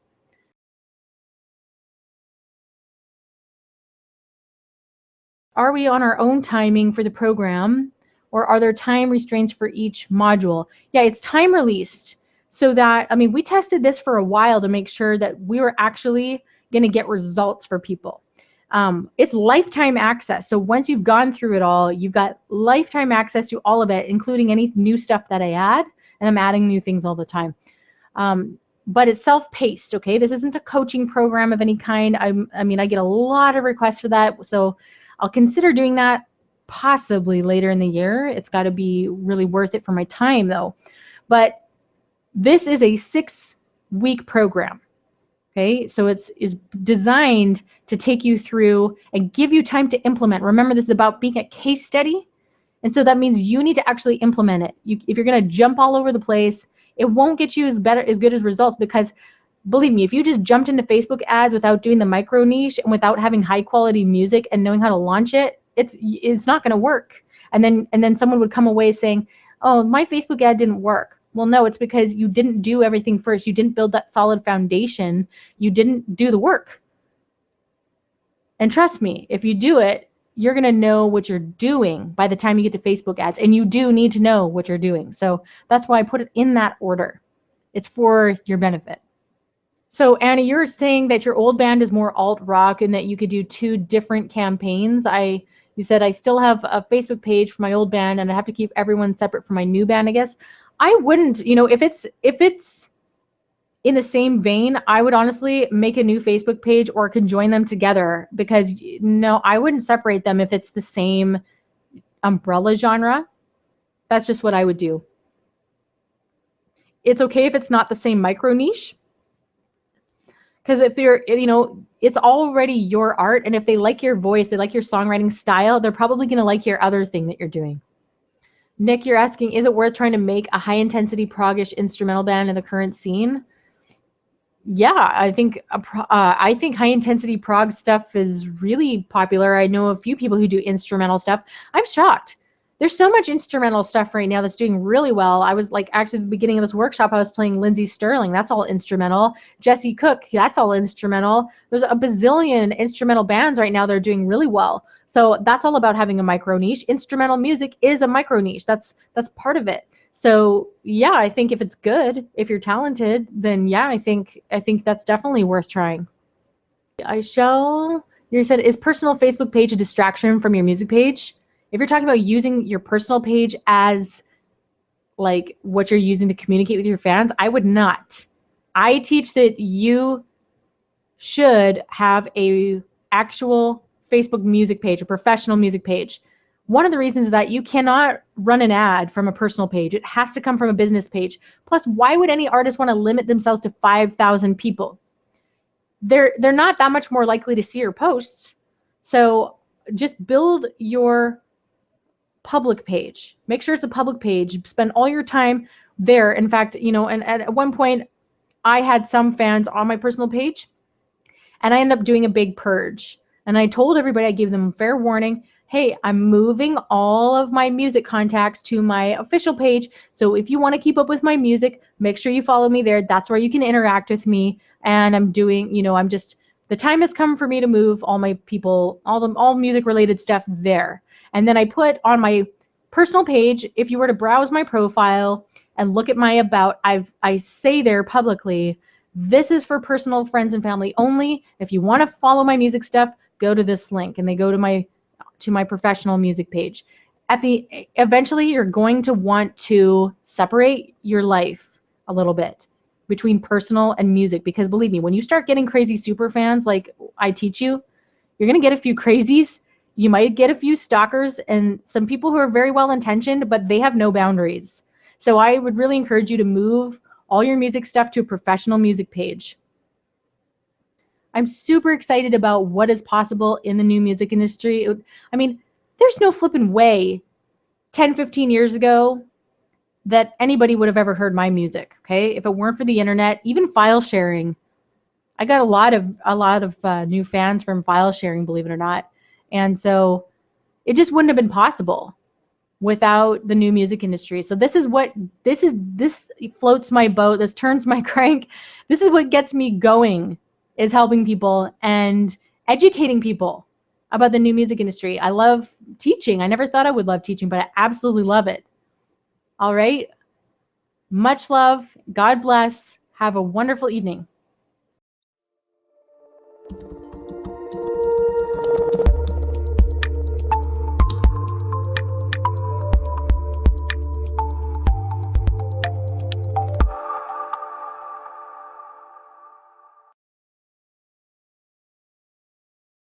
Are we on our own timing for the program, or are there time restraints for each module? Yeah, it's time released. So that, we tested this for a while to make sure that we were actually going to get results for people. It's lifetime access. So once you've gone through it all, you've got lifetime access to all of it, including any new stuff that I add, and I'm adding new things all the time. But it's self-paced, okay? This isn't a coaching program of any kind. I get a lot of requests for that, so I'll consider doing that possibly later in the year. It's got to be really worth it for my time, though. But this is a 6-week program, okay? So it's designed to take you through and give you time to implement. Remember, this is about being a case study, and so that means you need to actually implement it. If you're going to jump all over the place, it won't get you as good as results, because believe me, if you just jumped into Facebook ads without doing the micro niche and without having high quality music and knowing how to launch it, it's not going to work. And then someone would come away saying, "Oh, my Facebook ad didn't work." Well, no, it's because you didn't do everything first. You didn't build that solid foundation. You didn't do the work. And trust me, if you do it, you're going to know what you're doing by the time you get to Facebook ads. And you do need to know what you're doing. So that's why I put it in that order. It's for your benefit. So Annie, you're saying that your old band is more alt rock and that you could do 2 different campaigns. You said I still have a Facebook page for my old band and I have to keep everyone separate from my new band, I guess. I wouldn't, if it's in the same vein, I would honestly make a new Facebook page or conjoin them together, because no, I wouldn't separate them if it's the same umbrella genre. That's just what I would do. It's okay if it's not the same micro niche, because if you're, it's already your art, and if they like your voice, they like your songwriting style, they're probably going to like your other thing that you're doing. Nick, you're asking, is it worth trying to make a high-intensity prog-ish instrumental band in the current scene? Yeah, I think high-intensity prog stuff is really popular. I know a few people who do instrumental stuff. I'm shocked. There's so much instrumental stuff right now that's doing really well. I was actually at the beginning of this workshop, I was playing Lindsey Sterling. That's all instrumental. Jesse Cook, that's all instrumental. There's a bazillion instrumental bands right now that are doing really well. So that's all about having a micro niche. Instrumental music is a micro niche. That's part of it. So yeah, I think if it's good, if you're talented, then yeah, I think that's definitely worth trying. You said, is personal Facebook page a distraction from your music page? If you're talking about using your personal page as what you're using to communicate with your fans, I would not. I teach that you should have a actual Facebook music page, a professional music page. One of the reasons is that you cannot run an ad from a personal page. It has to come from a business page. Plus, why would any artist want to limit themselves to 5,000 people? They're not that much more likely to see your posts. So just build your public page. Make sure it's a public page. Spend all your time there. In fact, and at one point I had some fans on my personal page and I ended up doing a big purge. And I told everybody, I gave them fair warning, hey, I'm moving all of my music contacts to my official page. So if you want to keep up with my music, make sure you follow me there. That's where you can interact with me. And I'm doing, the time has come for me to move all my people, all music related stuff there. And then I put on my personal page, if you were to browse my profile and look at my about, I say there publicly, this is for personal friends and family only. If you want to follow my music stuff, go to this link, and they go to my professional music page. Eventually you're going to want to separate your life a little bit between personal and music, because believe me, when you start getting crazy super fans like I teach you, you're going to get a few crazies. You might get a few stalkers and some people who are very well intentioned, but they have no boundaries. So I would really encourage you to move all your music stuff to a professional music page. I'm super excited about what is possible in the new music industry. There's no flipping way 10, 15 years ago that anybody would have ever heard my music, okay? If it weren't for the internet, even file sharing. I got a lot of new fans from file sharing, believe it or not. And so it just wouldn't have been possible without the new music industry. So this floats my boat. This turns my crank. This is what gets me going, is helping people and educating people about the new music industry. I love teaching. I never thought I would love teaching, but I absolutely love it. All right. Much love. God bless. Have a wonderful evening.